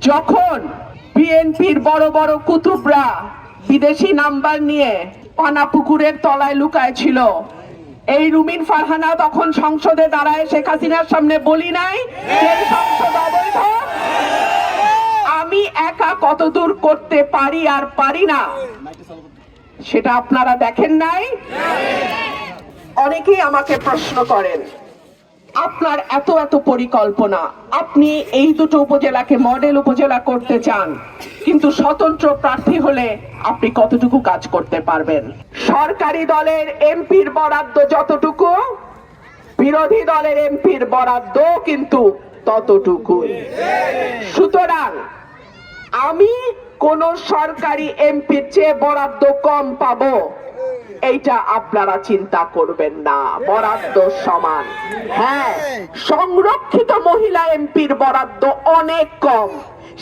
যখন বিএনপির বড় বড় কুতুবরা বিদেশি নাম্বার নিয়ে পানাপুকুরের তলায় লুকায় ছিল, এই রুমিন ফারহানা তখন সংসদে দাঁড়ায় শেখ হাসিনার সামনে বলি নাই যে সংসদ অবৈধ? আমি একা কতদূর করতে পারি আর পারি না সেটা আপনারা দেখেন নাই। অনেকেই আমাকে প্রশ্ন করেন, আপনার এত এত পরিকল্পনা, আপনি এই দুটো উপজেলাকে মডেল উপজেলা করতে চান, কিন্তু স্বতন্ত্র প্রার্থী হলে আপনি কতটুকু কাজ করতে পারবেন? সরকারি দলের এমপির বরাদ্দ যতটুকু, বিরোধী দলের এমপির বরাদ্দ কিন্তু ততটুকুই। সুতরাং আমি কোন সরকারি এমপির চেয়ে বরাদ্দ কম পাবো এইটা আপনারা চিন্তা করবেন না, বরাদ্দ সমান। হ্যাঁ, সংরক্ষিত মহিলা এমপির বরাদ্দ অনেক কম,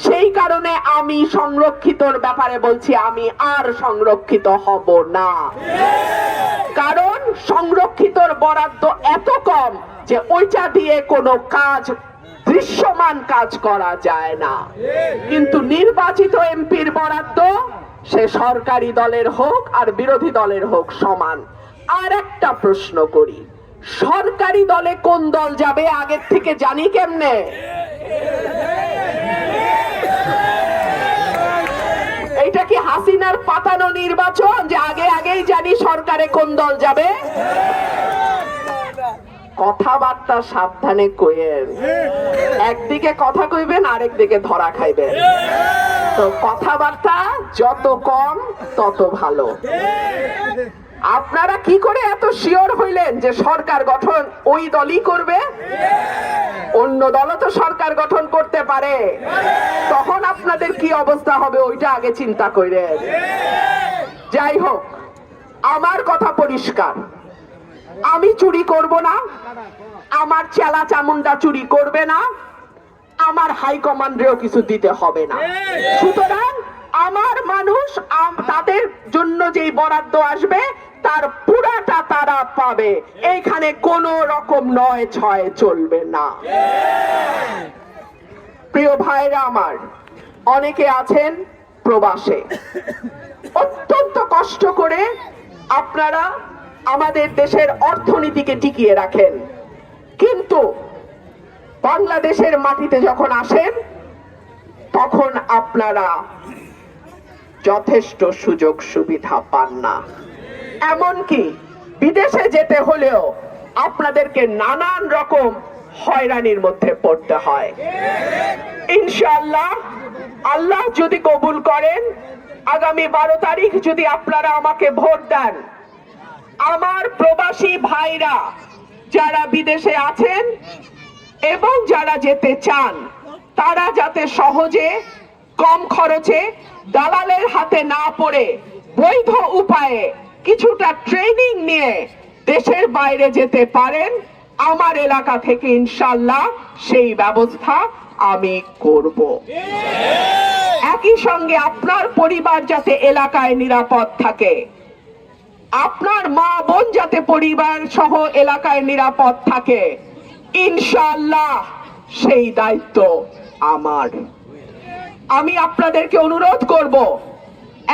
সেই কারণে আমি সংরক্ষিতর ব্যাপারে বলছি আমি আর সংরক্ষিত হব না। কারণ সংরক্ষিতর বরাদ্দ এত কম যে ওইটা দিয়ে কোনো কাজ, দৃশ্যমান কাজ করা যায় না। কিন্তু নির্বাচিত এমপির বরাদ্দ সে সরকারি দলের হোক আর বিরোধী দলের হোক সমান। আর একটা প্রশ্ন করি, সরকারি দলে কোন দল যাবে আগের থেকে জানি কেমনে? এইটা কি হাসিনার পাতানো নির্বাচন যে আগে আগেই জানি সরকারে কোন দল যাবে? কথাবার্তা সাবধানে কইেন, একদিকে কথা কইবেন আরেক দিকে ধরা খাইবেন। তো কথাবার্তা যত কম তত ভালো। আপনারা কি করে এত শিওর হইলেন যে সরকার গঠন ওই দলই করবে? অন্য দলও তো সরকার গঠন করতে পারে, তখন আপনাদের কি অবস্থা হবে ওইটা আগে চিন্তা করেন। যাই হোক, আমার কথা পরিষ্কার, আমি চুরি করব না, আমার চেলা চামুন্ডা চুরি করবে না, আমার হাইকমান্ডেও কিছু দিতে হবে না। সুতরাং আমার মানুষ তাদের জন্য যেই বরাদ্দ আসবে তার পুরাটা তারা পাবে, এইখানে কোনো রকম নয় ছয় চলবে না। প্রিয় ভাইরা আমার, অনেকে আছেন প্রবাসে, অত্যন্ত কষ্ট করে আপনারা আমাদের দেশের অর্থনীতিকে টিকিয়ে রাখেন, কিন্তু বাংলাদেশের মাটিতে যখন আসেন তখন আপনারা যথেষ্ট সুযোগ সুবিধা পান না। এমনকি বিদেশে যেতে হলেও আপনাদেরকে নানান রকম হয়রানির মধ্যে পড়তে হয়। ইনশাআল্লাহ, আল্লাহ যদি কবুল করেন, আগামী 12 তারিখ যদি আপনারা আমাকে ভোট দেন, আমার প্রবাসী ভাইরা যারা বিদেশে আছেন এবং যারা যেতে চান, তারা যাতে সহজে কম খরচে দালালের হাতে না পড়ে বৈধ উপায়ে কিছুটা ট্রেনিং নিয়ে দেশের বাইরে যেতে পারেন, আমার এলাকা থেকে ইনশাআল্লাহ সেই ব্যবস্থা আমি করব। একই সঙ্গে আপনার পরিবার যাতে এলাকায় নিরাপদ থাকে, আপনার মা বোন যাতে পরিবার সহ এলাকায় নিরাপদ থাকে, ইনশাআল্লাহ সেই দায়িত্ব আমার। আমি আপনাদেরকে অনুরোধ করব,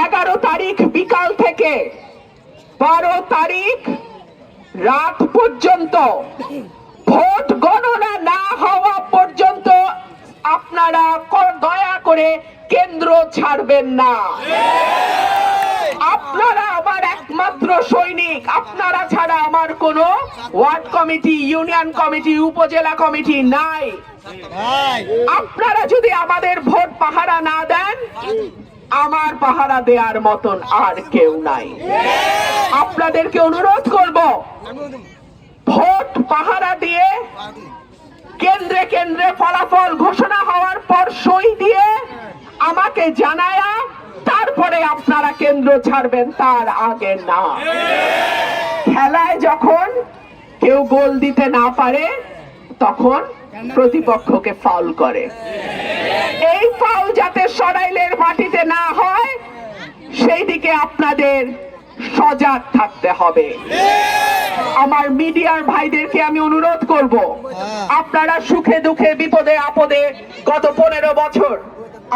11 তারিখ বিকাল থেকে 12 তারিখ রাত পর্যন্ত, ভোট গণনা না হওয়া পর্যন্ত আপনারা দয়া করে কেন্দ্র ছাড়বেন না। আপনারা আমার একমাত্র সৈনিক, আপনারা ছাড়া আমার কোনো ওয়ার্ড কমিটি, ইউনিয়ন কমিটি, উপজেলা কমিটি নাই। আপনারা যদি আমাদের ভোট পাহারা না দেন, আমার পাহারা দেওয়ার মতন আর কেউ নাই। আপনাদেরকে অনুরোধ করব, ভোট পাহারা দিয়ে কেন্দ্রে কেন্দ্রে ফলাফল ঘোষণা হওয়ার পর সই দিয়ে আমাকে জানায়া তারপরে আপনারা কেন্দ্র ছাড়বেন, তার আগে না। খেলায় যখন কেউ গোল দিতে না পারে তখন প্রতিপক্ষকে ফাউল করে। এই ফাউল যাতে সরাইলের মাটিতে না হয় সেই দিকে আপনাদের সজাগ থাকতে হবে। আমার মিডিয়ার ভাইদেরকে আমি অনুরোধ করব, আপনারা সুখে দুঃখে বিপদে আপদে গত 15 বছর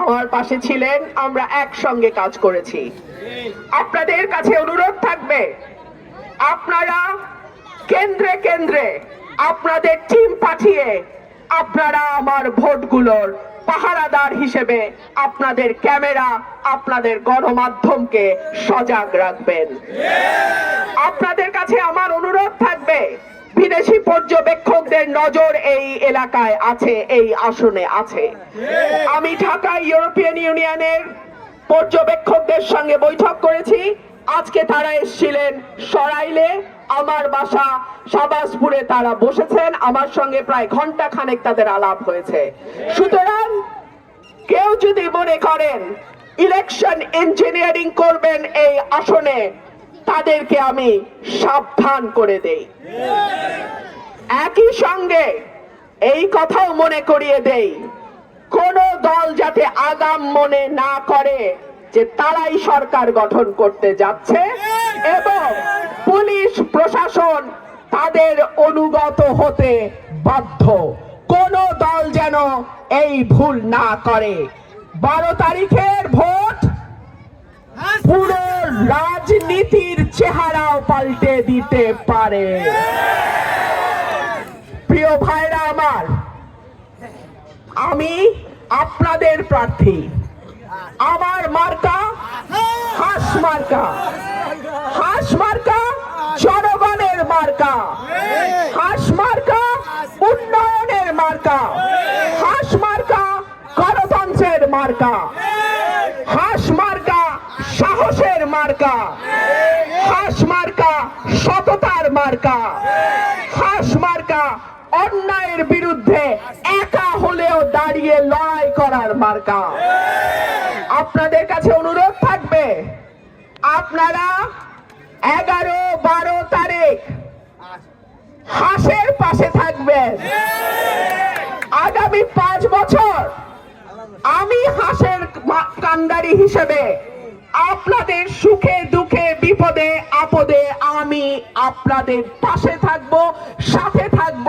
আমার পাশে ছিলেন, আমরা একসঙ্গে কাজ করেছি। আপনাদের কাছে অনুরোধ থাকবে, আপনারা কেন্দ্রে কেন্দ্রে আপনাদের টিম পাঠিয়ে আপনারা আমার ভোটগুলোর পাহারাদার হিসেবে আপনাদের ক্যামেরা, আপনাদের গণমাধ্যমকে সজাগ রাখবেন। আপনাদের কাছে আমার অনুরোধ থাকবে, বিদেশি পর্যবেক্ষকদের নজর এই এলাকায় আছে, এই আসনে আছে। আমি ঢাকায় ইউরোপিয়ান ইউনিয়নের পর্যবেক্ষকদের সঙ্গে বৈঠক করেছি। আজকে তারা এসেছিলেন সরাইলে, আমার বাসা শাহবাজপুরে তারা বসেছেন, আমার সঙ্গে প্রায় ঘন্টা খানেক তাদের আলাপ হয়েছে। সুতরাং কেউ যদি মনে করেন ইলেকশন ইঞ্জিনিয়ারিং করবেন এই আসনে, তাদেরকে আমি সাবধান করে দেই। একই সঙ্গে এই কথাও মনে করিয়ে দেই, কোন দল যাতে আগাম মনে না করে যে তারাই সরকার গঠন করতে যাচ্ছে এবং পুলিশ প্রশাসন তাদের অনুগত হতে বাধ্য। কোন দল যেন এই ভুল না করে। 12 তারিখের ভোট পুরো রাজনীতির চেহারাও পাল্টে দিতে পারে। প্রিয় ভাইরা আমার, আমি আপনাদের প্রার্থী। আমার মার্কা হাঁস মার্কা। হাঁস মার্কা জনগণের মার্কা। হাঁস মার্কা উন্নয়নের মার্কা। হাঁস মার্কা গণতন্ত্রের মার্কা। হাঁস মার্কা সাহসের মার্কা। হাঁস মার্কা সততার মার্কা। হাঁস মার্কা অন্যায়ের বিরুদ্ধে একা হলেও দাঁড়িয়ে লড়াই করার মার্কা। আপনাদের কাছে অনুরোধ থাকবে, আপনারা 11-12 তারিখ হাঁসের পাশে থাকবেন। আগামী 5 বছর আমি হাঁসের কান্ডারি হিসেবে আপনাদের সুখে দুঃখে বিপদে আপদে আমি আপনাদের পাশে থাকব, সাথে থাকব।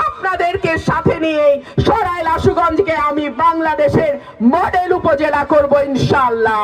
আপনাদেরকে সাথে নিয়ে সরাইল আশুগঞ্জকে আমি বাংলাদেশের মডেল উপজেলা করব ইনশাআল্লাহ।